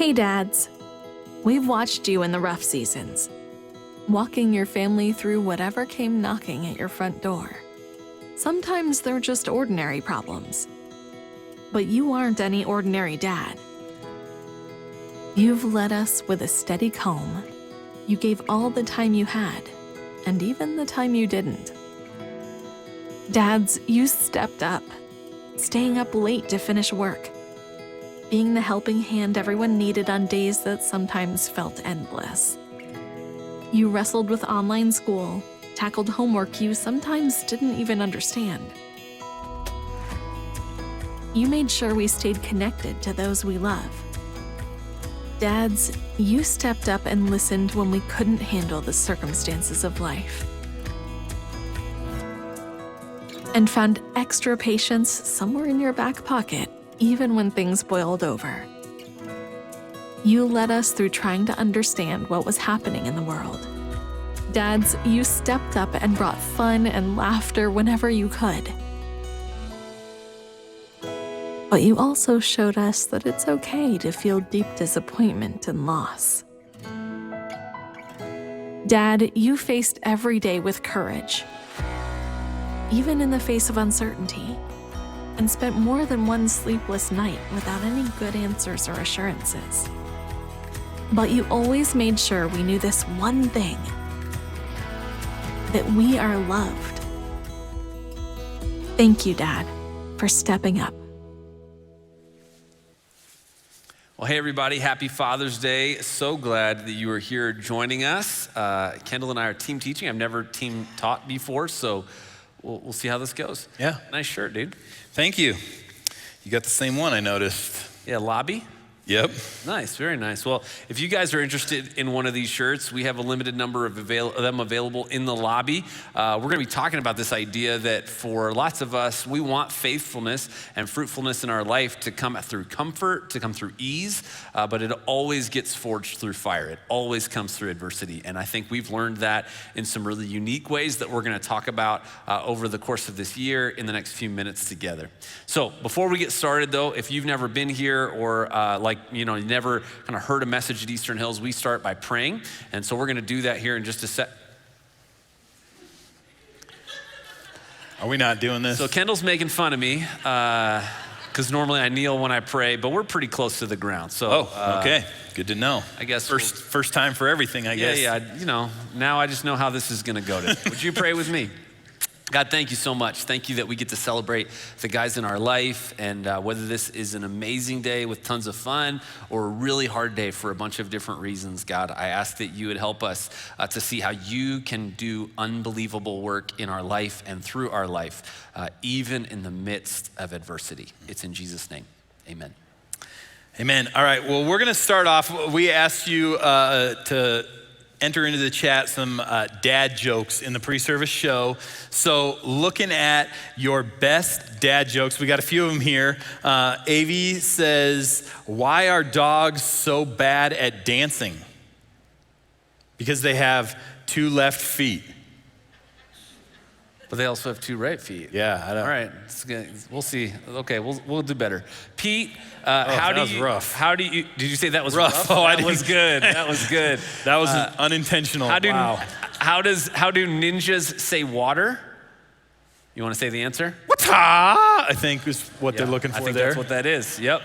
Hey dads, we've watched you in the rough seasons, walking your family through whatever came knocking at your front door. Sometimes they're just ordinary problems, but you aren't any ordinary dad. You've led us with a steady calm. You gave all the time you had, and even the time you didn't. Dads, you stepped up, staying up late to finish work, being the helping hand everyone needed on days that sometimes felt endless. You wrestled with online school, tackled homework you sometimes didn't even understand. You made sure we stayed connected to those we love. Dads, you stepped up and listened when we couldn't handle the circumstances of life. And found extra patience somewhere in your back pocket, even when things boiled over. You led us through trying to understand what was happening in the world. Dads, you stepped up and brought fun and laughter whenever you could. But you also showed us that it's okay to feel deep disappointment and loss. Dad, you faced every day with courage, even in the face of uncertainty, and spent more than one sleepless night without any good answers or assurances. But you always made sure we knew this one thing, that we are loved. Thank you, Dad, for stepping up. Well, hey everybody, happy Father's Day. So glad that you are here joining us. Kendal and I are team teaching. I've never team taught before, so we'll see how this goes. Yeah. Nice shirt, dude. Thank you. You got the same one, I noticed. Yeah, lobby. Yep. Nice, very nice. Well, if you guys are interested in one of these shirts, we have a limited number of them available in the lobby. We're going to be talking about this idea that for lots of us, we want faithfulness and fruitfulness in our life to come through comfort, to come through ease, but it always gets forged through fire. It always comes through adversity. And I think we've learned that in some really unique ways that we're going to talk about over the course of this year in the next few minutes together. So before we get started though, if you've never been here or you never kind of heard a message at Eastern Hills, we start by praying. And so we're going to do that here in just a sec. Are we not doing this? So Kendall's making fun of me because normally I kneel when I pray, but we're pretty close to the ground. So, okay. Good to know. I guess first time for everything, I guess. Yeah. Now I just know how this is going to go. Would you pray with me? God, thank you so much. Thank you that we get to celebrate the guys in our life, and whether this is an amazing day with tons of fun or a really hard day for a bunch of different reasons, God, I ask that you would help us to see how you can do unbelievable work in our life and through our life, even in the midst of adversity. It's in Jesus' name, amen. Amen. All right, well, we're gonna start off. We asked you to enter into the chat some dad jokes in the pre-service show. So looking at your best dad jokes, we got a few of them here. Avi says, why are dogs so bad at dancing? Because they have 2 left feet. But they also have 2 right feet. Yeah, I know. All right, we'll see. Okay, we'll do better. Pete, that was rough. Did you say that was rough? Oh, that was good. That was good. That was unintentional. How do ninjas say water? You want to say the answer? Wata, I think is what they're looking for I think there. That's what that is. Yep.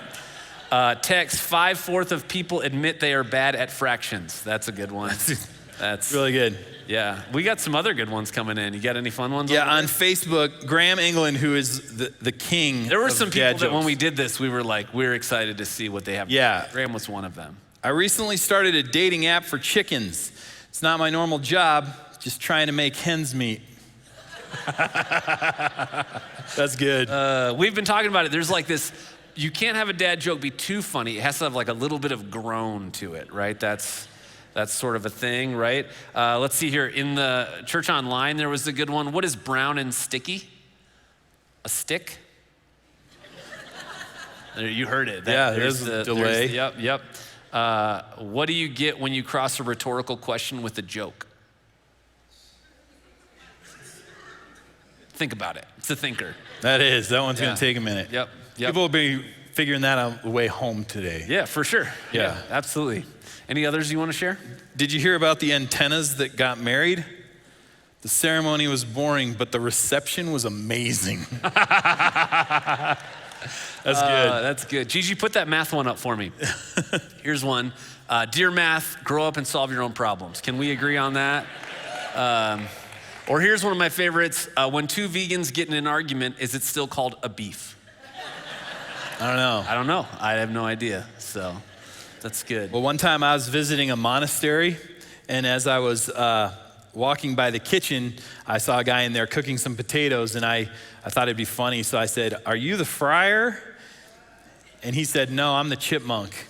Text: 5/4 of people admit they are bad at fractions. That's a good one. That's really good. Yeah, we got some other good ones coming in. You got any fun ones? Yeah, on Facebook, Graham England, who is the king. There were some people that jokes. when we did this, we were like, we're excited to see what they have. Yeah. Graham was one of them. I recently started a dating app for chickens. It's not my normal job, just trying to make hens meet. That's good. We've been talking about it. There's like this, you can't have a dad joke be too funny. It has to have like a little bit of groan to it, right? That's sort of a thing, right? Let's see here. In the church online, there was a good one. What is brown and sticky? A stick? You heard it. There's a delay. Yep. What do you get when you cross a rhetorical question with a joke? Think about it. It's a thinker. That one's gonna take a minute. Yep. People will be figuring that out on the way home today. Yeah, for sure. Yeah. Absolutely. Any others you want to share? Did you hear about the antennas that got married? The ceremony was boring, but the reception was amazing. That's good. That's good. Gigi, put that math one up for me. Here's one. Dear math, grow up and solve your own problems. Can we agree on that? Or here's one of my favorites. When two vegans get in an argument, is it still called a beef? I don't know. I have no idea. So that's good. Well, one time I was visiting a monastery, and as I was walking by the kitchen, I saw a guy in there cooking some potatoes, and I thought it'd be funny, so I said, "Are you the friar?" And he said, "No, I'm the chipmunk."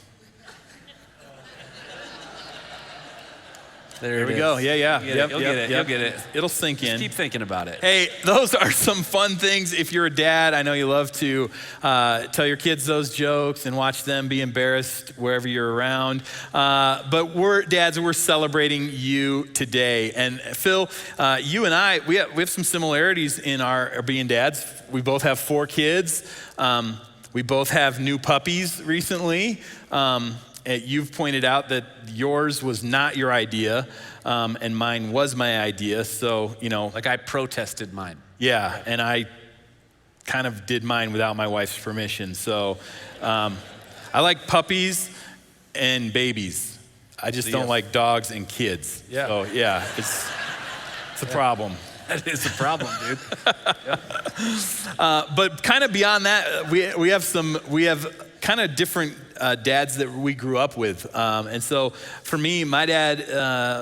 There we go. Yeah. You'll get it. It'll sink in. Just keep thinking about it. Hey, those are some fun things. If you're a dad, I know you love to tell your kids those jokes and watch them be embarrassed wherever you're around. But we're celebrating you today. And Phil, you and I, we have some similarities in our being dads. We both have 4 kids. We both have new puppies recently. You've pointed out that yours was not your idea, and mine was my idea. So, like I protested mine. Yeah, and I kind of did mine without my wife's permission. So, I like puppies and babies. I just don't like dogs and kids. Yeah. So, yeah, it's a problem. That is a problem, dude. But kind of beyond that, we have kind of different dads that we grew up with. And so for me, my dad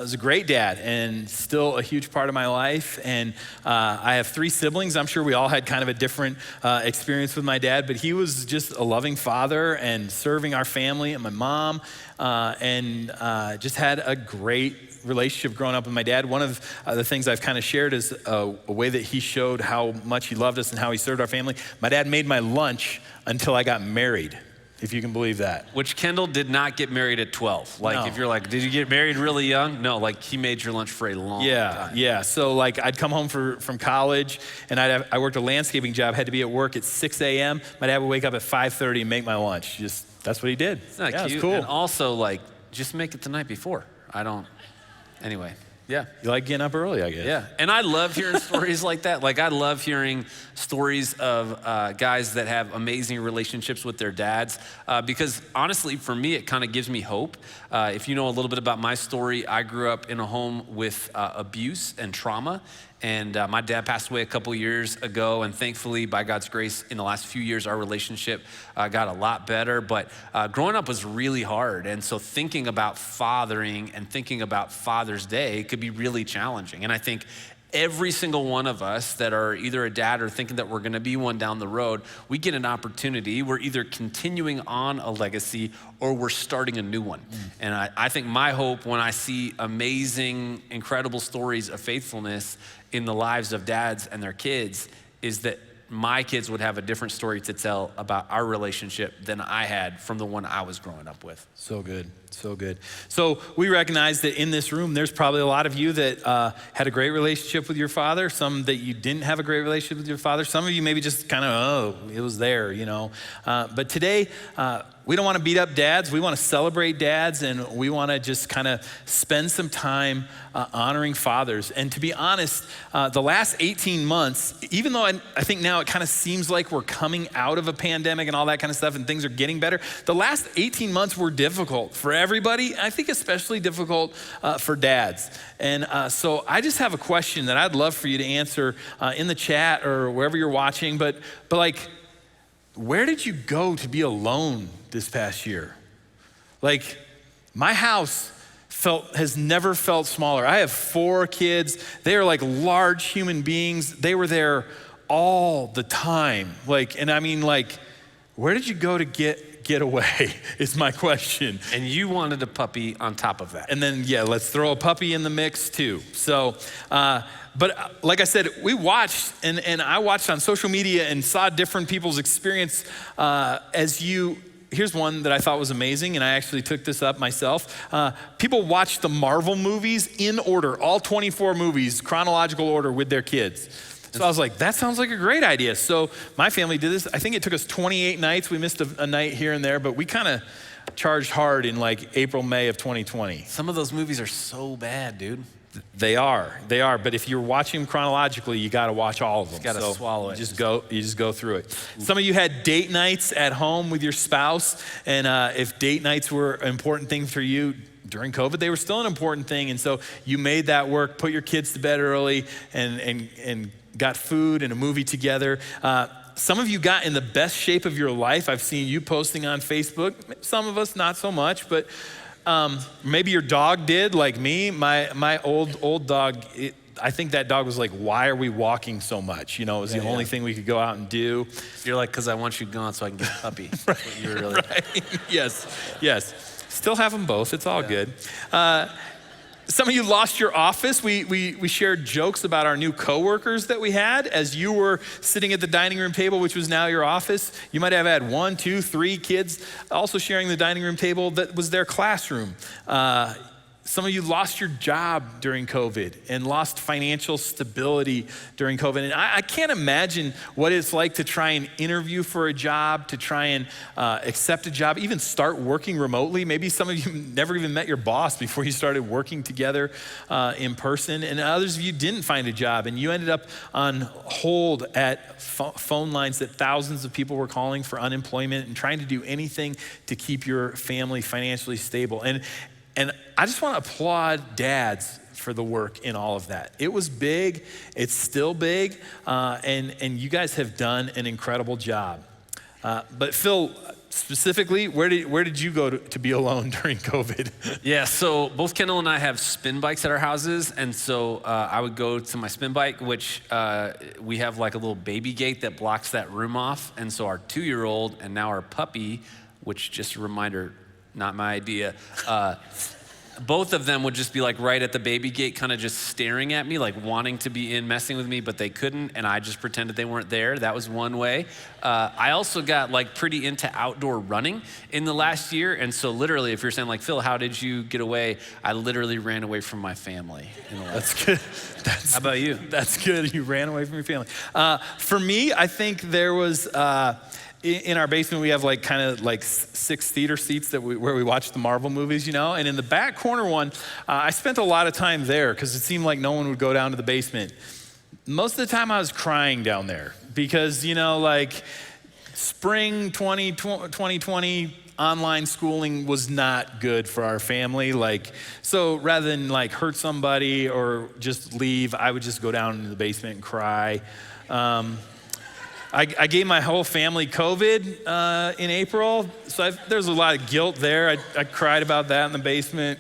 was a great dad and still a huge part of my life. And I have 3 siblings. I'm sure we all had kind of a different experience with my dad, but he was just a loving father and serving our family and my mom, and just had a great relationship growing up with my dad. One of the things I've kind of shared is a way that he showed how much he loved us and how he served our family. My dad made my lunch until I got married, if you can believe that. Which Kendal did not get married at 12. Like, No. if you're like, did you get married really young? No, like he made your lunch for a long time. Yeah. So like I'd come home from college and I worked a landscaping job, had to be at work at 6 a.m. My dad would wake up at 5:30 and make my lunch. That's what he did. It's not yeah, cute. It's cool. And also like, just make it the night before. Anyway. Yeah. You like getting up early, I guess. Yeah, and I love hearing stories like that. Like I love hearing stories of guys that have amazing relationships with their dads, because honestly, for me, it kind of gives me hope. If you know a little bit about my story, I grew up in a home with abuse and trauma. And my dad passed away a couple years ago, and thankfully, by God's grace, in the last few years, our relationship got a lot better. But growing up was really hard, and so thinking about fathering and thinking about Father's Day could be really challenging. And I think every single one of us that are either a dad or thinking that we're gonna be one down the road, we get an opportunity. We're either continuing on a legacy or we're starting a new one. And I think my hope when I see amazing, incredible stories of faithfulness in the lives of dads and their kids is that my kids would have a different story to tell about our relationship than I had from the one I was growing up with. So good. So we recognize that in this room, there's probably a lot of you that had a great relationship with your father, some that you didn't have a great relationship with your father. Some of you maybe just kind of, it was there, But today, we don't want to beat up dads. We want to celebrate dads, and we want to just kind of spend some time honoring fathers. And to be honest, the last 18 months, even though I think now it kind of seems like we're coming out of a pandemic and all that kind of stuff and things are getting better, the last 18 months were difficult for everybody. I think especially difficult for dads. And so I just have a question that I'd love for you to answer in the chat or wherever you're watching, but like, where did you go to be alone this past year? Like, my house has never felt smaller. I have 4 kids. They are like large human beings. They were there all the time. Where did you go to get away is my question. And you wanted a puppy on top of that. And then, let's throw a puppy in the mix too. So, but like I said, we watched, and I watched on social media and saw different people's experience here's one that I thought was amazing, and I actually took this up myself. People watched the Marvel movies in order, all 24 movies, chronological order with their kids. So I was like, that sounds like a great idea. So my family did this. I think it took us 28 nights. We missed a night here and there, but we kind of charged hard in like April, May of 2020. Some of those movies are so bad, dude. They are. But if you're watching them chronologically, you got to watch all of them. You got to swallow it. You just go through it. Some of you had date nights at home with your spouse, and if date nights were an important thing for you during COVID, they were still an important thing, and so you made that work. Put your kids to bed early, and got food and a movie together. Some of you got in the best shape of your life. I've seen you posting on Facebook. Some of us not so much, but. Maybe your dog did, like me. My old dog, I think that dog was like, why are we walking so much? You know, it was the only thing we could go out and do. You're like, because I want you gone so I can get a puppy. Right, That's what you're really right. Yes. Still have them both. It's all good. Some of you lost your office. We shared jokes about our new coworkers that we had as you were sitting at the dining room table, which was now your office. You might have had 1, 2, 3 kids also sharing the dining room table that was their classroom. Some of you lost your job during COVID and lost financial stability during COVID. And I can't imagine what it's like to try and interview for a job, to try and accept a job, even start working remotely. Maybe some of you never even met your boss before you started working together in person. And others of you didn't find a job and you ended up on hold at phone lines that thousands of people were calling for unemployment and trying to do anything to keep your family financially stable. And I just want to applaud dads for the work in all of that. It was big, it's still big, and you guys have done an incredible job. But Phil, specifically, where did you go to be alone during COVID? Yeah, so both Kendal and I have spin bikes at our houses, and so I would go to my spin bike, which we have like a little baby gate that blocks that room off, and so our 2-year-old and now our puppy, which just a reminder, not my idea. Both of them would just be like right at the baby gate, kind of just staring at me, like wanting to be in, messing with me, but they couldn't, and I just pretended they weren't there. That was one way. I also got like pretty into outdoor running in the last year, and so literally, if you're saying like, Phil, how did you get away? I literally ran away from my family. That's good. How about you? That's good. You ran away from your family. For me, I think there was. In our basement, we have like kind of like 6 theater seats where we watch the Marvel movies, you know? And in the back corner one, I spent a lot of time there because it seemed like no one would go down to the basement. Most of the time I was crying down there because, you know, like spring 2020, online schooling was not good for our family. Like, so rather than like hurt somebody or just leave, I would just go down into the basement and cry. I gave my whole family COVID in April, so there's a lot of guilt there. I cried about that in the basement.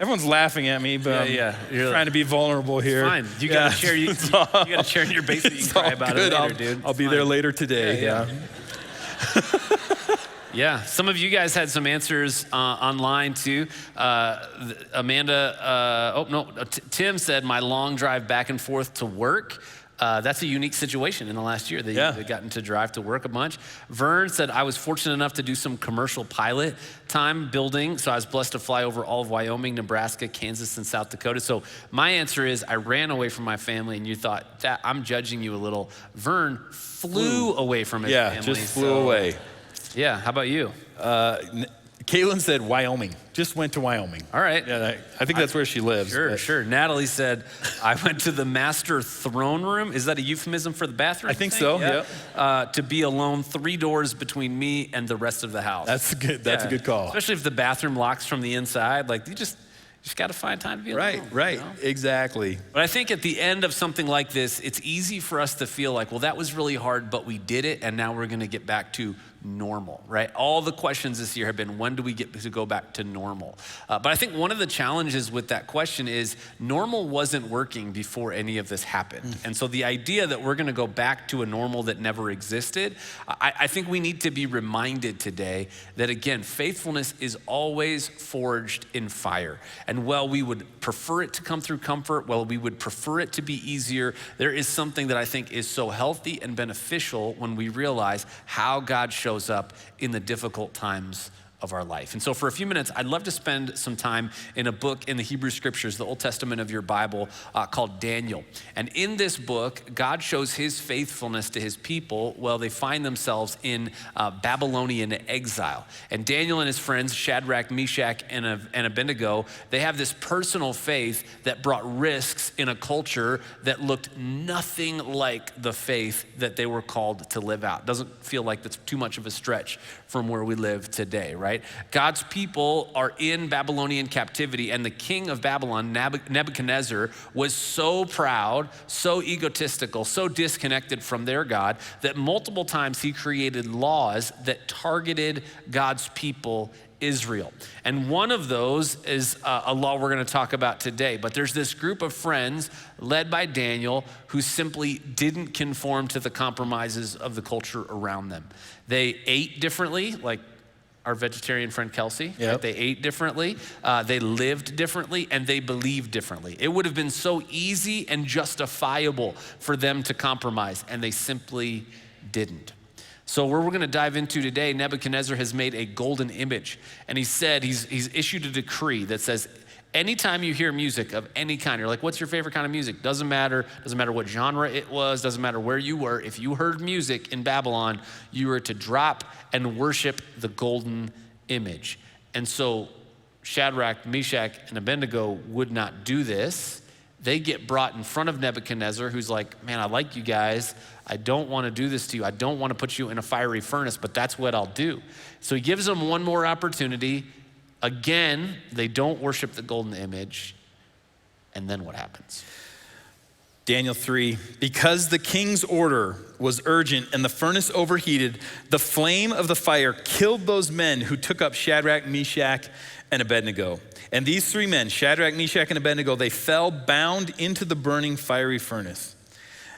Everyone's laughing at me, but I'm trying to be vulnerable here. It's fine. You gotta share. You gotta share in your basement. You can cry about it later, dude. I'll be there later today. Yeah, some of you guys had some answers online too. Tim said, my long drive back and forth to work. That's a unique situation in the last year that you've gotten to drive to work a bunch. Vern said, I was fortunate enough to do some commercial pilot time building, so I was blessed to fly over all of Wyoming, Nebraska, Kansas, and South Dakota. So my answer is I ran away from my family, and you thought, that I'm judging you a little. Vern flew away from his family. Yeah, just flew away. Yeah, how about you? Caitlin said Wyoming, just went to Wyoming. All right. Yeah, I think that's where she lives. Sure. Natalie said, I went to the master throne room. Is that a euphemism for the bathroom? I think so, yeah. To be alone, 3 doors between me and the rest of the house. That's good. That's a good call. Especially if the bathroom locks from the inside. Like, you just got to find time to be alone. Right, you know? exactly. But I think at the end of something like this, it's easy for us to feel like, well, that was really hard, but we did it, and now we're going to get back to normal, right? All the questions this year have been, when do we get to go back to normal? But I think one of the challenges with that question is normal wasn't working before any of this happened. And so the idea that we're gonna go back to a normal that never existed, I think we need to be reminded today that, again, faithfulness is always forged in fire. And while we would prefer it to come through comfort, while we would prefer it to be easier, there is something that I think is so healthy and beneficial when we realize how God shows up in the difficult times of our life. And so for a few minutes, I'd love to spend some time in a book in the Hebrew Scriptures, the Old Testament of your Bible, called Daniel. And in this book, God shows his faithfulness to his people while they find themselves in Babylonian exile. And Daniel and his friends, Shadrach, Meshach, and Abednego, they have this personal faith that brought risks in a culture that looked nothing like the faith that they were called to live out. Doesn't feel like that's too much of a stretch from where we live today, right? God's people are in Babylonian captivity, and the king of Babylon, Nebuchadnezzar, was so proud, so egotistical, so disconnected from their God that multiple times he created laws that targeted God's people, Israel. And one of those is a law we're going to talk about today. But there's this group of friends led by Daniel who simply didn't conform to the compromises of the culture around them. They ate differently, like our vegetarian friend Kelsey. Yep. Right? They ate differently, they lived differently, and they believed differently. It would have been so easy and justifiable for them to compromise, and they simply didn't. So where we're gonna dive into today, Nebuchadnezzar has made a golden image, and he said he's issued a decree that says, anytime you hear music of any kind, you're like, what's your favorite kind of music? Doesn't matter what genre it was, doesn't matter where you were. If you heard music in Babylon, you were to drop and worship the golden image. And so Shadrach, Meshach, and Abednego would not do this. They get brought in front of Nebuchadnezzar, who's like, man, I like you guys. I don't want to do this to you. I don't want to put you in a fiery furnace, but that's what I'll do. So he gives them one more opportunity. Again, they don't worship the golden image. And then what happens? Daniel 3, because the king's order was urgent and the furnace overheated, the flame of the fire killed those men who took up Shadrach, Meshach, and Abednego. And these three men, Shadrach, Meshach, and Abednego, they fell bound into the burning fiery furnace.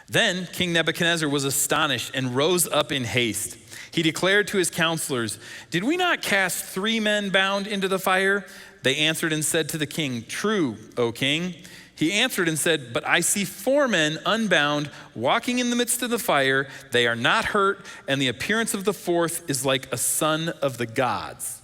Then King Nebuchadnezzar was astonished and rose up in haste. He declared to his counselors, "Did we not cast 3 men bound into the fire?" They answered and said to the king, "True, O king." He answered and said, "But I see 4 men unbound, walking in the midst of the fire. They are not hurt, and the appearance of the 4th is like a son of the gods."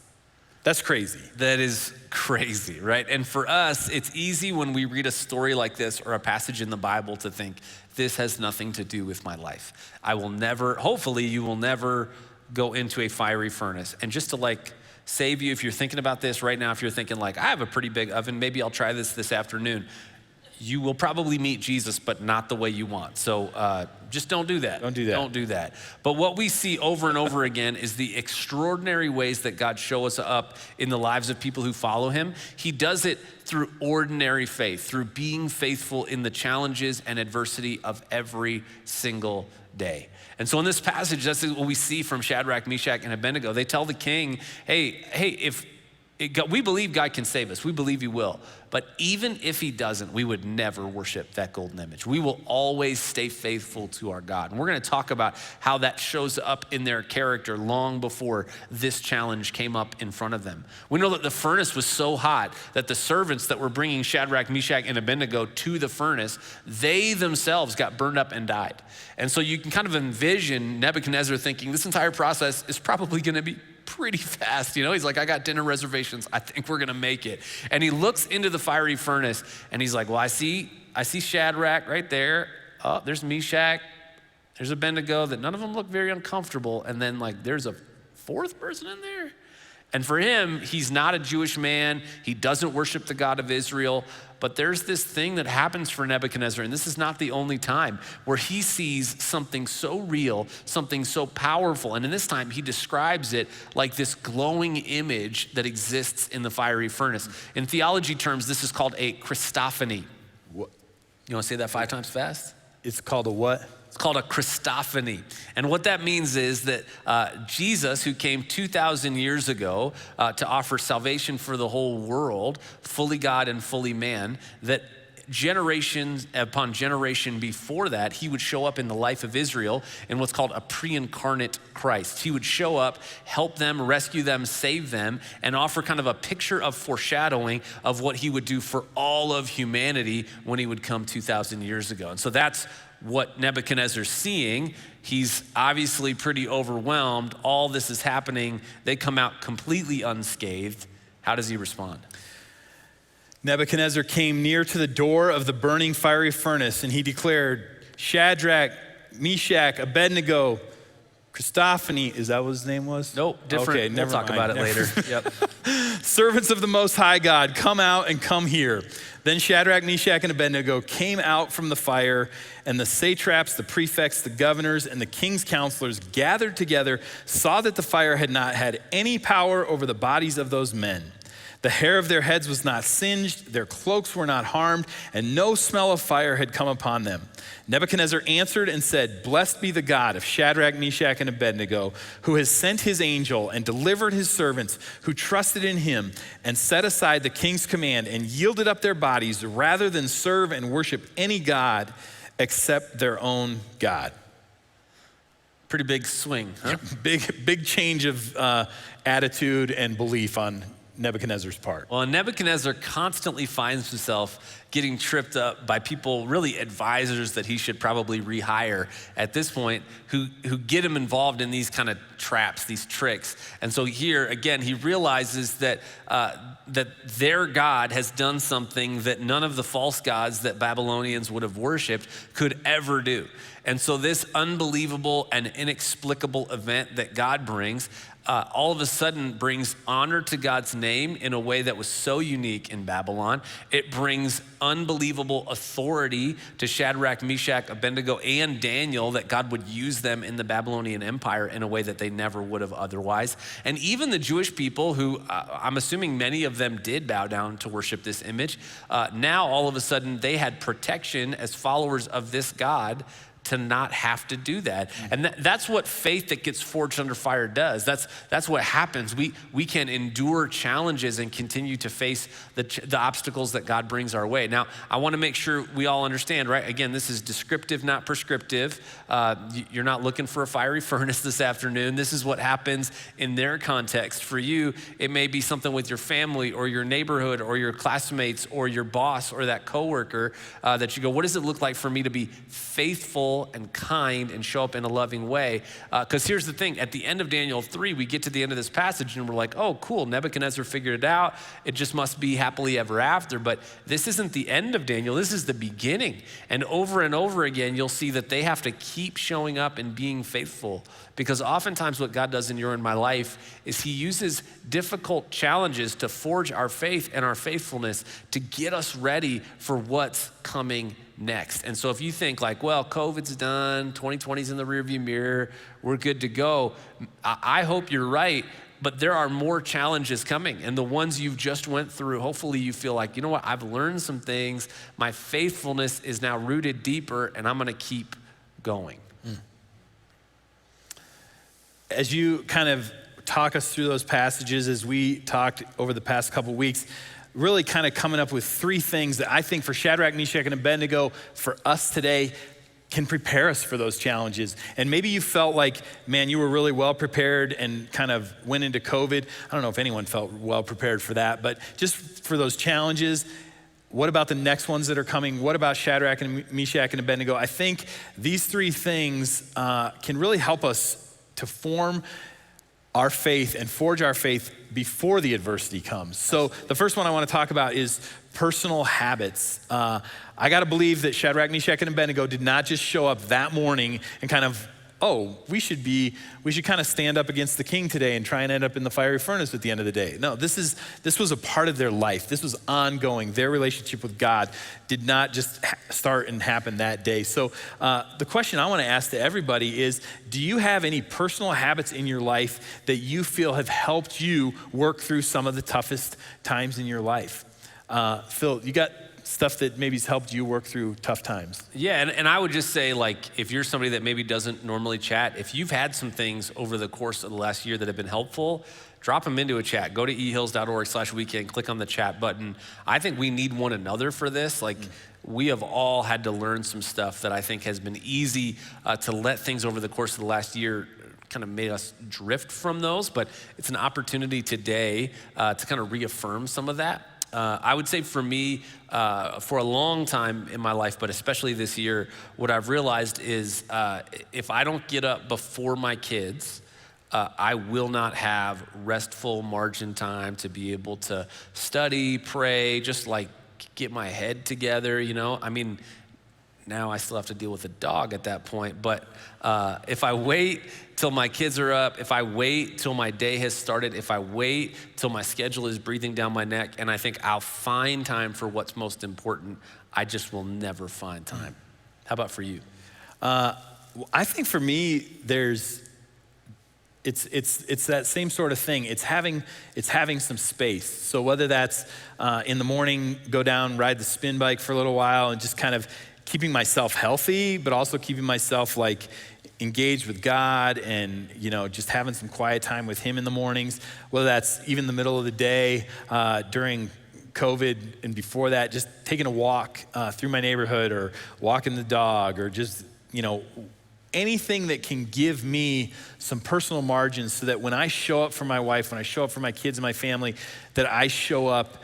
That's crazy. That is crazy, right? And for us, it's easy when we read a story like this or a passage in the Bible to think, this has nothing to do with my life. Hopefully you will never go into a fiery furnace. And just to save you, if you're thinking about this right now, if you're thinking I have a pretty big oven, maybe I'll try this afternoon. You will probably meet Jesus, but not the way you want. So just don't do that. Don't do that. Don't do that. But what we see over and over again is the extraordinary ways that God shows up in the lives of people who follow him. He does it through ordinary faith, through being faithful in the challenges and adversity of every single day. And so in this passage, that's what we see from Shadrach, Meshach, and Abednego. They tell the king, hey, we believe God can save us. We believe he will. But even if he doesn't, we would never worship that golden image. We will always stay faithful to our God. And we're going to talk about how that shows up in their character long before this challenge came up in front of them. We know that the furnace was so hot that the servants that were bringing Shadrach, Meshach, and Abednego to the furnace, they themselves got burned up and died. And so you can kind of envision Nebuchadnezzar thinking this entire process is probably going to be pretty fast. He's like, I got dinner reservations. I think we're gonna make it. And he looks into the fiery furnace and he's like, well, I see Shadrach right there. Oh, there's Meshach. There's Abednego, that none of them look very uncomfortable. And then there's a 4th person in there. And for him, he's not a Jewish man. He doesn't worship the God of Israel. But there's this thing that happens for Nebuchadnezzar, and this is not the only time, where he sees something so real, something so powerful. And in this time, he describes it like this glowing image that exists in the fiery furnace. In theology terms, this is called a Christophany. What? You want to say that 5 times fast? It's called a what? It's called a Christophany. And what that means is that Jesus, who came 2,000 years ago to offer salvation for the whole world, fully God and fully man, that generation upon generation before that, he would show up in the life of Israel in what's called a pre-incarnate Christ. He would show up, help them, rescue them, save them, and offer kind of a picture of foreshadowing of what he would do for all of humanity when he would come 2,000 years ago. And so that's what Nebuchadnezzar's seeing, he's obviously pretty overwhelmed. All this is happening. They come out completely unscathed. How does he respond? Nebuchadnezzar came near to the door of the burning fiery furnace, and he declared, Shadrach, Meshach, Abednego, Christophany, is that what his name was? Nope, different. Okay, we'll talk about it later. Yep. Servants of the Most High God, come out and come here. Then Shadrach, Meshach, and Abednego came out from the fire, and the satraps, the prefects, the governors, and the king's counselors gathered together, saw that the fire had not had any power over the bodies of those men. The hair of their heads was not singed, their cloaks were not harmed, and no smell of fire had come upon them. Nebuchadnezzar answered and said, Blessed be the God of Shadrach, Meshach, and Abednego, who has sent his angel and delivered his servants who trusted in him and set aside the king's command and yielded up their bodies rather than serve and worship any god except their own God. Pretty big swing, huh? Big change of attitude and belief on Nebuchadnezzar's part. Well, Nebuchadnezzar constantly finds himself getting tripped up by people, really advisors that he should probably rehire at this point, who get him involved in these kind of traps, these tricks. And so here, again, he realizes that that their God has done something that none of the false gods that Babylonians would have worshiped could ever do. And so this unbelievable and inexplicable event that God brings all of a sudden brings honor to God's name in a way that was so unique in Babylon. It brings unbelievable authority to Shadrach, Meshach, Abednego, and Daniel, that God would use them in the Babylonian Empire in a way that they never would have otherwise. And even the Jewish people, who I'm assuming many of them did bow down to worship this image, now all of a sudden they had protection as followers of this God to not have to do that. And that's what faith that gets forged under fire does. That's what happens. We can endure challenges and continue to face the obstacles that God brings our way. Now, I want to make sure we all understand, right? Again, this is descriptive, not prescriptive. You're not looking for a fiery furnace this afternoon. This is what happens in their context. For you, it may be something with your family or your neighborhood or your classmates or your boss or that coworker that you go, what does it look like for me to be faithful and kind and show up in a loving way? Because here's the thing, at the end of Daniel 3, we get to the end of this passage and we're like, oh, cool, Nebuchadnezzar figured it out. It just must be happily ever after. But this isn't the end of Daniel, this is the beginning. And over again, you'll see that they have to keep showing up and being faithful. Because oftentimes what God does in your and my life is he uses difficult challenges to forge our faith and our faithfulness to get us ready for what's coming next. And so if you think like, well, COVID's done, 2020's in the rearview mirror, we're good to go, I hope you're right, but there are more challenges coming. And the ones you've just went through, hopefully you feel like, you know what, I've learned some things, my faithfulness is now rooted deeper, and I'm gonna keep going. As you kind of talk us through those passages, as we talked over the past couple weeks, really kind of coming up with three things that I think for Shadrach, Meshach, and Abednego, for us today, can prepare us for those challenges. And maybe you felt like, man, you were really well prepared and kind of went into COVID. I don't know if anyone felt well prepared for that, but just for those challenges, what about the next ones that are coming? What about Shadrach and Meshach and Abednego? I think these three things can really help us to form our faith and forge our faith before the adversity comes. So the first one I want to talk about is personal habits. I got to believe that Shadrach, Meshach, and Abednego did not just show up that morning and kind of, oh, we should kind of stand up against the king today and try and end up in the fiery furnace at the end of the day. No, this was a part of their life. This was ongoing. Their relationship with God did not just start and happen that day. So the question I want to ask to everybody is, do you have any personal habits in your life that you feel have helped you work through some of the toughest times in your life? Phil, you got stuff that maybe's helped you work through tough times? Yeah, and I would just say, like, if you're somebody that maybe doesn't normally chat, if you've had some things over the course of the last year that have been helpful, drop them into a chat. Go to ehills.org/weekend, click on the chat button. I think we need one another for this. Like, we have all had to learn some stuff that I think has been easy to let things over the course of the last year kind of made us drift from those, but it's an opportunity today to kind of reaffirm some of that. I would say for me, for a long time in my life, but especially this year, what I've realized is if I don't get up before my kids, I will not have restful margin time to be able to study, pray, just like get my head together, you know? I mean, now I still have to deal with a dog at that point, but if I wait till my kids are up, if I wait till my day has started, if I wait till my schedule is breathing down my neck, and I think I'll find time for what's most important, I just will never find time. How about for you? I think for me, it's that same sort of thing. It's having some space. So whether that's in the morning, go down, ride the spin bike for a little while, and just kind of keeping myself healthy, but also keeping myself like engaged with God, and just having some quiet time with Him in the mornings. Whether that's even the middle of the day during COVID and before that, just taking a walk through my neighborhood, or walking the dog, or just anything that can give me some personal margins, so that when I show up for my wife, when I show up for my kids and my family, that I show up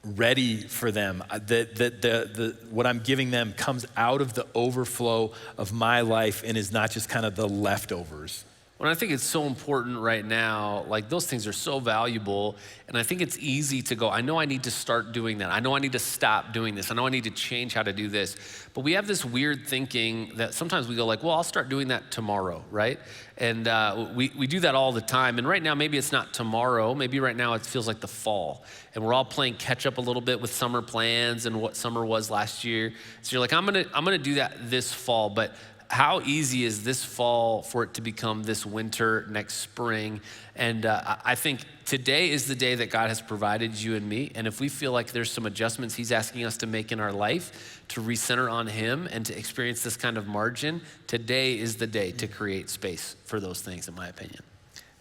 ready for them, that what I'm giving them comes out of the overflow of my life and is not just kind of the leftovers. Well, I think it's so important right now, like those things are so valuable, and I think it's easy to go, I know I need to start doing that. I know I need to stop doing this. I know I need to change how to do this. But we have this weird thinking that sometimes we go like, well, I'll start doing that tomorrow, right? And we do that all the time. And right now, maybe it's not tomorrow. Maybe right now it feels like the fall. And we're all playing catch up a little bit with summer plans and what summer was last year. So you're like, I'm gonna do that this fall, but how easy is this fall for it to become this winter, next spring? And I think today is the day that God has provided you and me. And if we feel like there's some adjustments He's asking us to make in our life to recenter on Him and to experience this kind of margin, today is the day to create space for those things, in my opinion.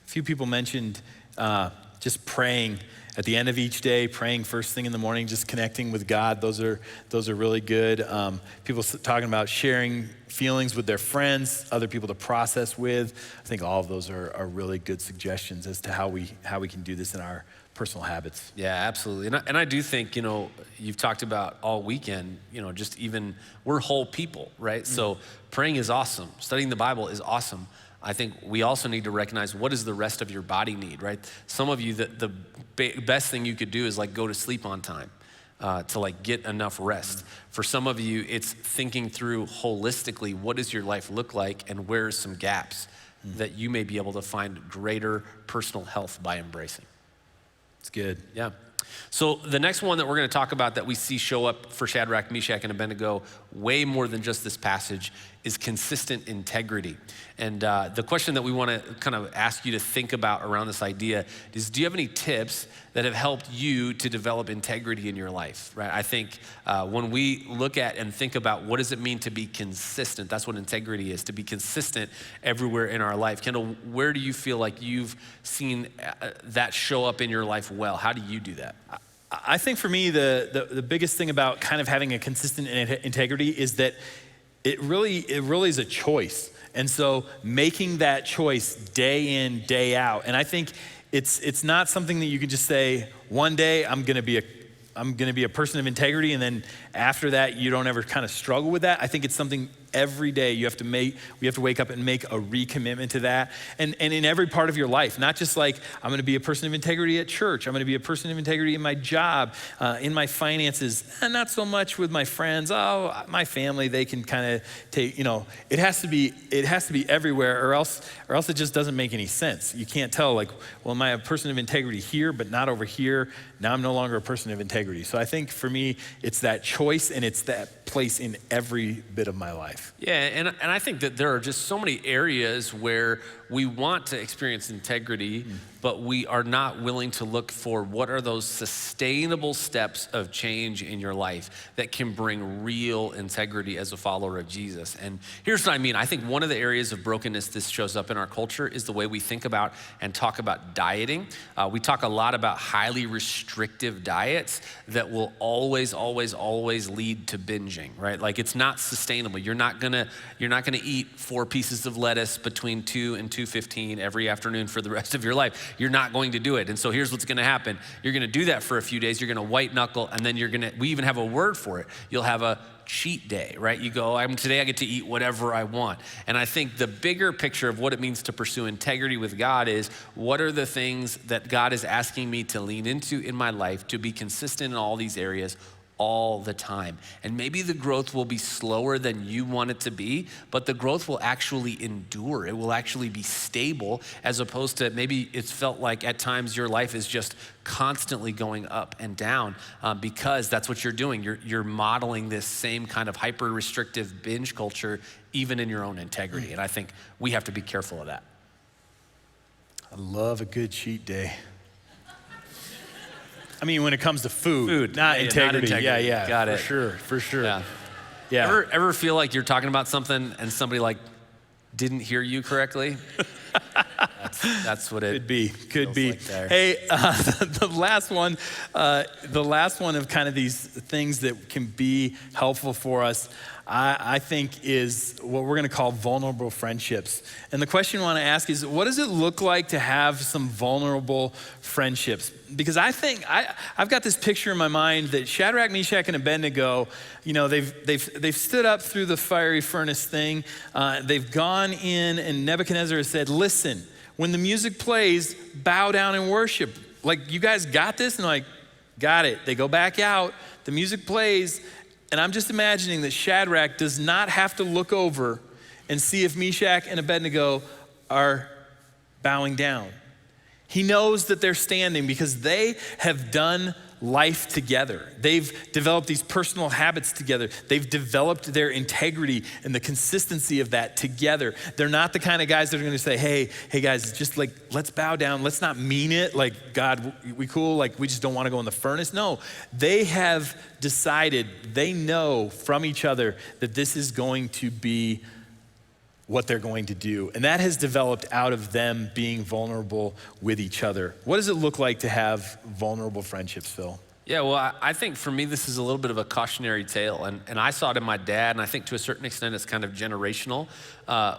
A few people mentioned just praying at the end of each day, praying first thing in the morning, just connecting with God. Those are really good. People talking about sharing feelings with their friends, other people to process with. I think all of those are really good suggestions as to how we can do this in our personal habits. Yeah, absolutely. And I do think, you've talked about all weekend, just even we're whole people, right? So praying is awesome. Studying the Bible is awesome. I think we also need to recognize what does the rest of your body need, right? Some of you, the best thing you could do is like go to sleep on time to like get enough rest. For some of you, it's thinking through holistically, what does your life look like and where are some gaps that you may be able to find greater personal health by embracing. It's good. Yeah. So the next one that we're going to talk about that we see show up for Shadrach, Meshach, and Abednego way more than just this passage is consistent integrity. And the question that we want to kind of ask you to think about around this idea is, do you have any tips that have helped you to develop integrity in your life, right? I think when we look at and think about what does it mean to be consistent, that's what integrity is, to be consistent everywhere in our life. Kendal, where do you feel like you've seen that show up in your life well? How do you do that? I think for me, the biggest thing about kind of having a consistent integrity is that it really is a choice. And so making that choice day in, day out. And I think it's not something that you can just say, one day I'm gonna be a person of integrity, and then after that you don't ever kind of struggle with that. I think it's something every day we have to wake up and make a recommitment to that. And in every part of your life, not just like, I'm gonna be a person of integrity at church, I'm gonna be a person of integrity in my job, in my finances, and not so much with my friends. Oh, my family, they can kind of take, it has to be everywhere, or else it just doesn't make any sense. You can't tell like, well, am I a person of integrity here, but not over here? Now I'm no longer a person of integrity. So I think for me, it's that choice, and it's that place in every bit of my life. Yeah, and I think that there are just so many areas where we want to experience integrity, but we are not willing to look for what are those sustainable steps of change in your life that can bring real integrity as a follower of Jesus. And here's what I mean. I think one of the areas of brokenness this shows up in our culture is the way we think about and talk about dieting. We talk a lot about highly restrictive diets that will always lead to binging, right? Like it's not sustainable. You're not gonna eat 4 pieces of lettuce between 2 and 2:15 every afternoon for the rest of your life. you're not going to do it. And so here's what's gonna happen. You're gonna do that for a few days, you're gonna white knuckle, and then we even have a word for it. You'll have a cheat day, right? You go, today I get to eat whatever I want. And I think the bigger picture of what it means to pursue integrity with God is, what are the things that God is asking me to lean into in my life to be consistent in all these areas all the time? And maybe the growth will be slower than you want it to be, but the growth will actually endure. It will actually be stable, as opposed to maybe it's felt like at times your life is just constantly going up and down because that's what you're doing. You're modeling this same kind of hyper-restrictive binge culture even in your own integrity. And I think we have to be careful of that. I love a good cheat day. I mean, when it comes to food, not integrity. Yeah. Got it. For sure. Yeah. Ever feel like you're talking about something and somebody like didn't hear you correctly? That's what it could be. Like there. Hey, the last one of kind of these things that can be helpful for us, I think, is what we're going to call vulnerable friendships. And the question I want to ask is, what does it look like to have some vulnerable friendships? Because I think I've got this picture in my mind that Shadrach, Meshach, and Abednego, they've stood up through the fiery furnace thing. They've gone in, and Nebuchadnezzar has said, listen, when the music plays, bow down and worship. Like, you guys got this? And they're like, got it. They go back out, the music plays, and I'm just imagining that Shadrach does not have to look over and see if Meshach and Abednego are bowing down. He knows that they're standing because they have done life together. They've developed these personal habits together. They've developed their integrity and the consistency of that together. They're not the kind of guys that are gonna say, hey guys, just like, let's bow down. Let's not mean it. Like, God, we cool? Like, we just don't wanna go in the furnace. No, they have decided, they know from each other that this is going to be what they're going to do. And that has developed out of them being vulnerable with each other. What does it look like to have vulnerable friendships, Phil? Yeah, well, I think for me, this is a little bit of a cautionary tale. And I saw it in my dad, and I think to a certain extent, it's kind of generational,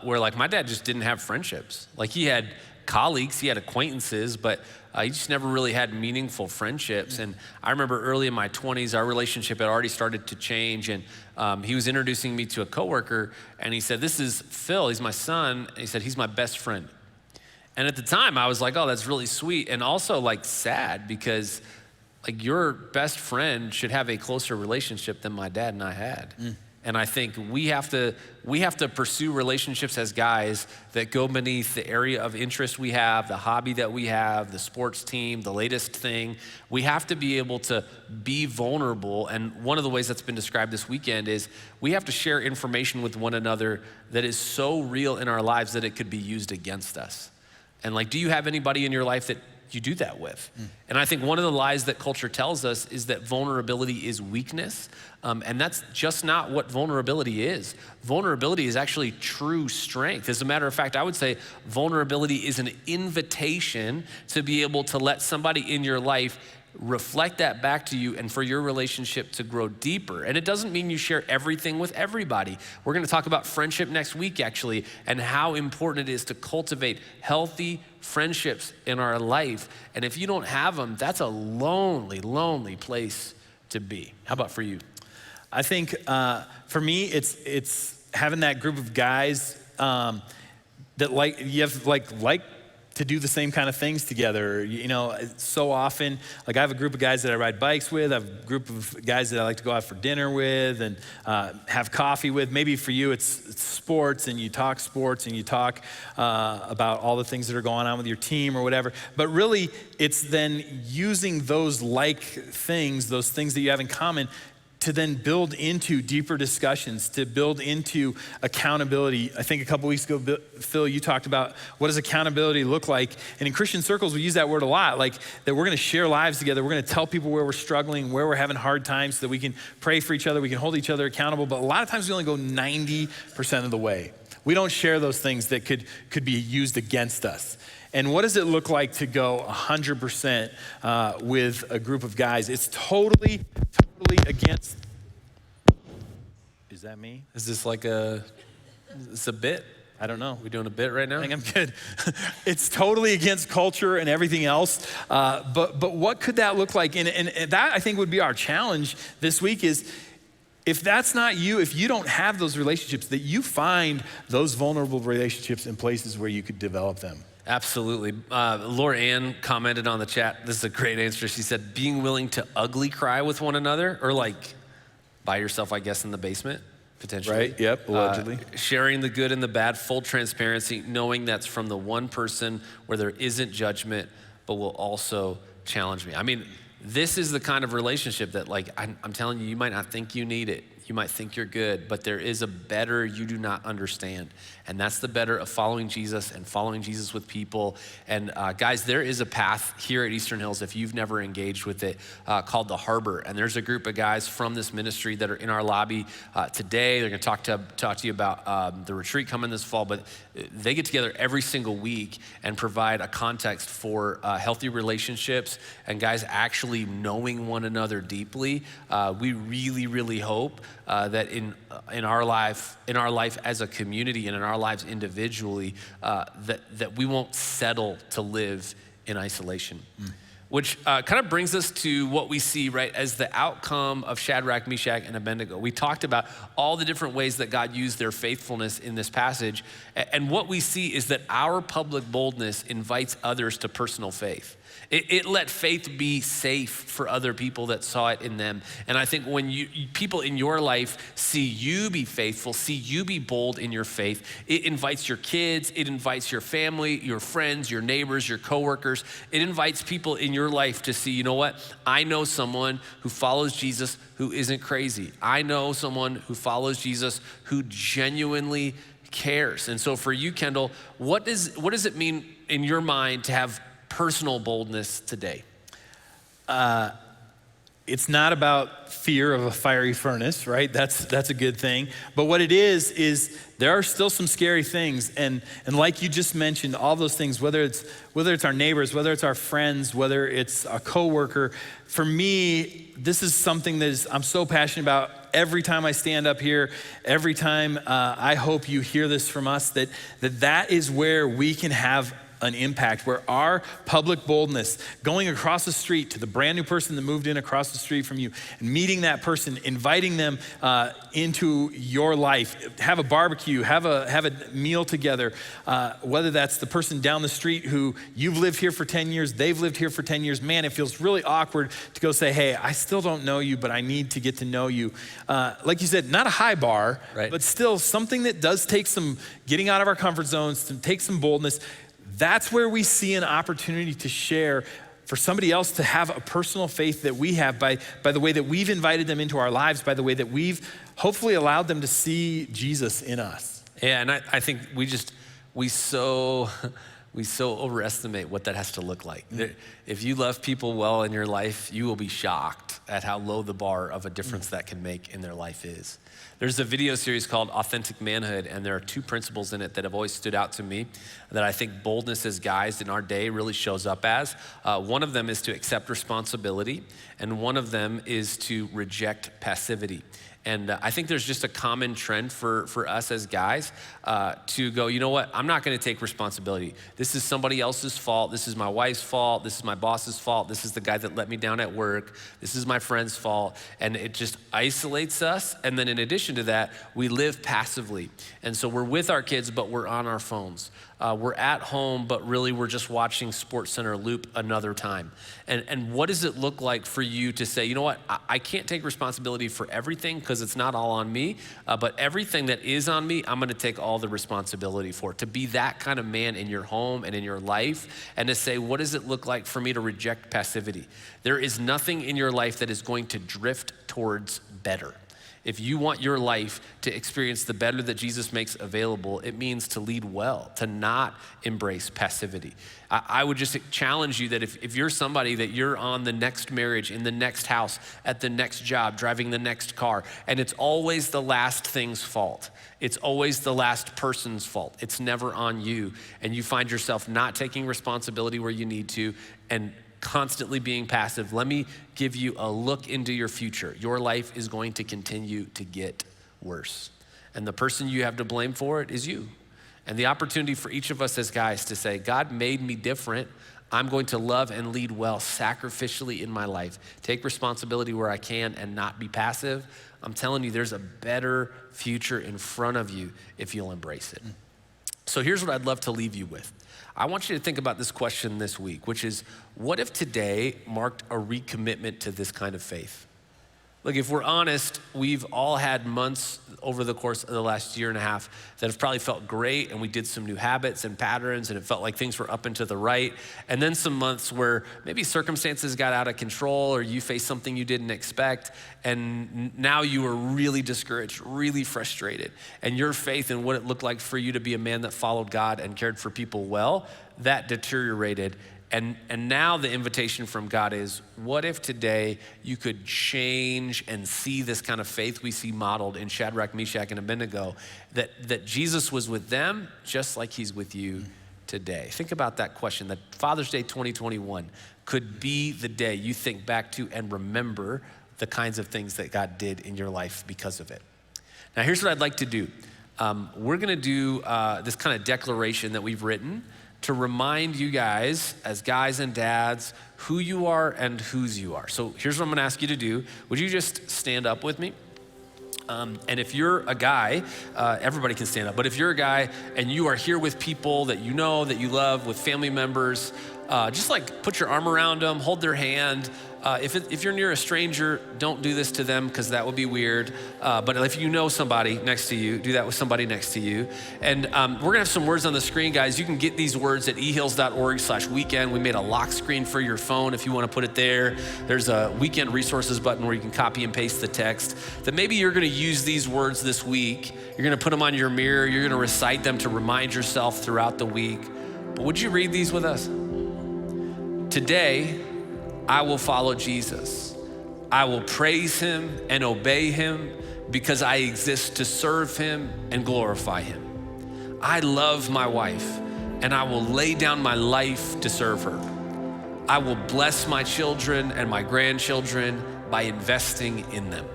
where like my dad just didn't have friendships. Like, he had colleagues, he had acquaintances, but he just never really had meaningful friendships. And I remember early in my 20s, our relationship had already started to change. And he was introducing me to a coworker, and he said, this is Phil, he's my son. And he said, he's my best friend. And at the time, I was like, oh, that's really sweet. And also like sad, because like your best friend should have a closer relationship than my dad and I had. And I think we have to pursue relationships as guys that go beneath the area of interest we have, the hobby that we have, the sports team, the latest thing. We have to be able to be vulnerable. And one of the ways that's been described this weekend is we have to share information with one another that is so real in our lives that it could be used against us. And like, do you have anybody in your life that you do that with? And I think one of the lies that culture tells us is that vulnerability is weakness. And that's just not what vulnerability is. Vulnerability is actually true strength. As a matter of fact, I would say vulnerability is an invitation to be able to let somebody in your life reflect that back to you and for your relationship to grow deeper. And it doesn't mean you share everything with everybody. We're gonna talk about friendship next week, actually, and how important it is to cultivate healthy friendships in our life. And if you don't have them, that's a lonely, lonely place to be. How about for you? I think for me, it's having that group of guys that you have to do the same kind of things together. So often, like I have a group of guys that I ride bikes with, I have a group of guys that I like to go out for dinner with and have coffee with. Maybe for you it's sports, and you talk sports and you talk about all the things that are going on with your team or whatever. But really, it's then using those those things that you have in common, to then build into deeper discussions, to build into accountability. I think a couple weeks ago, Phil, you talked about what does accountability look like? And in Christian circles, we use that word a lot, like that we're gonna share lives together. We're gonna tell people where we're struggling, where we're having hard times, so that we can pray for each other, we can hold each other accountable. But a lot of times we only go 90% of the way. We don't share those things that could be used against us. And what does it look like to go 100% with a group of guys? It's totally against. Is that me? Is this it's a bit? I don't know. We doing a bit right now? I think I'm good. It's totally against culture and everything else. But what could that look like? And that, I think, would be our challenge this week is, if that's not you, if you don't have those relationships, that you find those vulnerable relationships in places where you could develop them. Absolutely. Laura Ann commented on the chat. This is a great answer. She said, being willing to ugly cry with one another, or like by yourself, I guess, in the basement, potentially. Right, yep, allegedly. Sharing the good and the bad, full transparency, knowing that's from the one person where there isn't judgment, but will also challenge me. I mean, this is the kind of relationship that, like, I'm telling you, you might not think you need it. You might think you're good, but there is a better you do not understand. And that's the better of following Jesus and following Jesus with people. And guys, there is a path here at Eastern Hills, if you've never engaged with it, called The Harbor. And there's a group of guys from this ministry that are in our lobby today. They're gonna talk to you about the retreat coming this fall, but they get together every single week and provide a context for healthy relationships and guys actually knowing one another deeply. We really, really hope that in our life as a community and in our lives individually, that we won't settle to live in isolation. Which kind of brings us to what we see, right, as the outcome of Shadrach, Meshach, and Abednego. We talked about all the different ways that God used their faithfulness in this passage. And what we see is that our public boldness invites others to personal faith. It let faith be safe for other people that saw it in them. And I think when people in your life see you be faithful, see you be bold in your faith, it invites your kids, it invites your family, your friends, your neighbors, your coworkers. It invites people in your life to see, you know what? I know someone who follows Jesus who isn't crazy. I know someone who follows Jesus who genuinely cares. And so for you, Kendal, what does it mean in your mind to have personal boldness today? It's not about fear of a fiery furnace, right? That's a good thing. But what it is there are still some scary things. And like you just mentioned, all those things, whether it's our neighbors, whether it's our friends, whether it's a coworker, for me, this is something that I'm so passionate about. Every time I stand up here, every time I hope you hear this from us, that is where we can have an impact, where our public boldness, going across the street to the brand new person that moved in across the street from you, and meeting that person, inviting them into your life, have a barbecue, have a meal together, whether that's the person down the street who you've lived here for 10 years, they've lived here for 10 years. Man, it feels really awkward to go say, hey, I still don't know you, but I need to get to know you. Like you said, not a high bar, right, but still something that does take some getting out of our comfort zones, to take some boldness. That's where we see an opportunity to share, for somebody else to have a personal faith that we have by the way that we've invited them into our lives, by the way that we've hopefully allowed them to see Jesus in us. Yeah, and I think we so overestimate what that has to look like. If you love people well in your life, you will be shocked at how low the bar of a difference that can make in their life is. There's a video series called Authentic Manhood, and there are two principles in it that have always stood out to me that I think boldness as guys in our day really shows up as. One of them is to accept responsibility, and one of them is to reject passivity. And I think there's just a common trend for us as guys to go, you know what, I'm not gonna take responsibility. This is somebody else's fault. This is my wife's fault. This is my boss's fault. This is the guy that let me down at work. This is my friend's fault. And it just isolates us. And then in addition to that, we live passively. And so we're with our kids, but we're on our phones. We're at home, but really we're just watching SportsCenter loop another time. And what does it look like for you to say, you know what, I can't take responsibility for everything because it's not all on me, but everything that is on me, I'm gonna take all the responsibility for. To be that kind of man in your home and in your life, and to say, what does it look like for me to reject passivity? There is nothing in your life that is going to drift towards better. If you want your life to experience the better that Jesus makes available, it means to lead well, to not embrace passivity. I would just challenge you that if you're somebody that you're on the next marriage, in the next house, at the next job, driving the next car, and it's always the last thing's fault. It's always the last person's fault. It's never on you. And you find yourself not taking responsibility where you need to and constantly being passive. Let me give you a look into your future. Your life is going to continue to get worse. And the person you have to blame for it is you. And the opportunity for each of us as guys to say, God made me different. I'm going to love and lead well sacrificially in my life. Take responsibility where I can and not be passive. I'm telling you, there's a better future in front of you if you'll embrace it. So here's what I'd love to leave you with. I want you to think about this question this week, which is, what if today marked a recommitment to this kind of faith? Look, if we're honest, we've all had months over the course of the last year and a half that have probably felt great, and we did some new habits and patterns, and it felt like things were up and to the right. And then some months where maybe circumstances got out of control, or you faced something you didn't expect, and now you are really discouraged, really frustrated. And your faith in what it looked like for you to be a man that followed God and cared for people well, that deteriorated. And now the invitation from God is, what if today you could change and see this kind of faith we see modeled in Shadrach, Meshach, and Abednego, that Jesus was with them just like he's with you today? Think about that question, that Father's Day 2021 could be the day you think back to and remember the kinds of things that God did in your life because of it. Now here's what I'd like to do. We're gonna do this kind of declaration that we've written to remind you guys, as guys and dads, who you are and whose you are. So here's what I'm gonna ask you to do. Would you just stand up with me? And if you're a guy, everybody can stand up, but if you're a guy and you are here with people that you know, that you love, with family members, just like put your arm around them, hold their hand. If you're near a stranger, don't do this to them because that would be weird. But if you know somebody next to you, do that with somebody next to you. And we're gonna have some words on the screen, guys. You can get these words at ehills.org/weekend. We made a lock screen for your phone if you wanna put it there. There's a weekend resources button where you can copy and paste the text. That maybe you're gonna use these words this week. You're gonna put them on your mirror. You're gonna recite them to remind yourself throughout the week. But would you read these with us? Today, I will follow Jesus. I will praise him and obey him because I exist to serve him and glorify him. I love my wife and I will lay down my life to serve her. I will bless my children and my grandchildren by investing in them.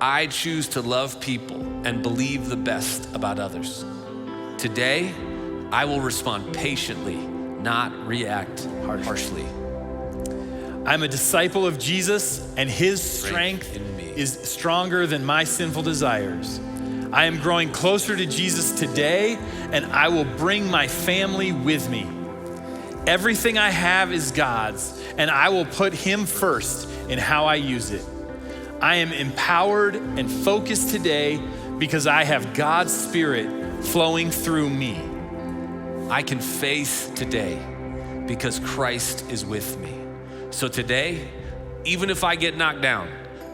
I choose to love people and believe the best about others. Today, I will respond patiently, not react harshly. I'm a disciple of Jesus, and his strength is stronger than my sinful desires. I am growing closer to Jesus today, and I will bring my family with me. Everything I have is God's, and I will put him first in how I use it. I am empowered and focused today because I have God's Spirit flowing through me. I can face today because Christ is with me. So today, even if I get knocked down,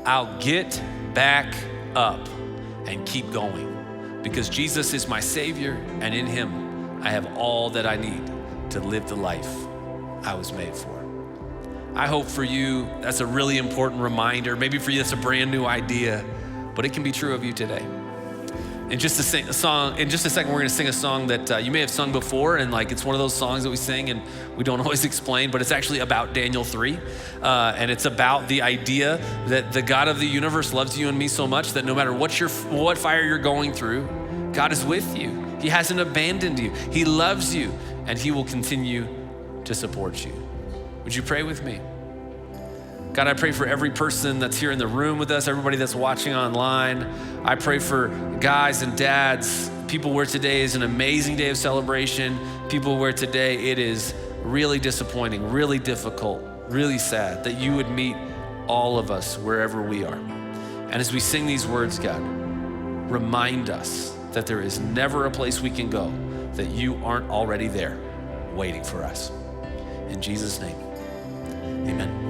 I'll get back up and keep going because Jesus is my Savior, and in him, I have all that I need to live the life I was made for. I hope for you, that's a really important reminder. Maybe for you, that's a brand new idea, but it can be true of you today. In just a second, we're gonna sing a song that you may have sung before, and it's one of those songs that we sing and we don't always explain, but it's actually about Daniel 3. And it's about the idea that the God of the universe loves you and me so much that no matter what fire you're going through, God is with you. He hasn't abandoned you. He loves you, and he will continue to support you. Would you pray with me? God, I pray for every person that's here in the room with us, everybody that's watching online. I pray for guys and dads, people where today is an amazing day of celebration, people where today it is really disappointing, really difficult, really sad, that you would meet all of us wherever we are. And as we sing these words, God, remind us that there is never a place we can go that you aren't already there waiting for us. In Jesus' name, amen.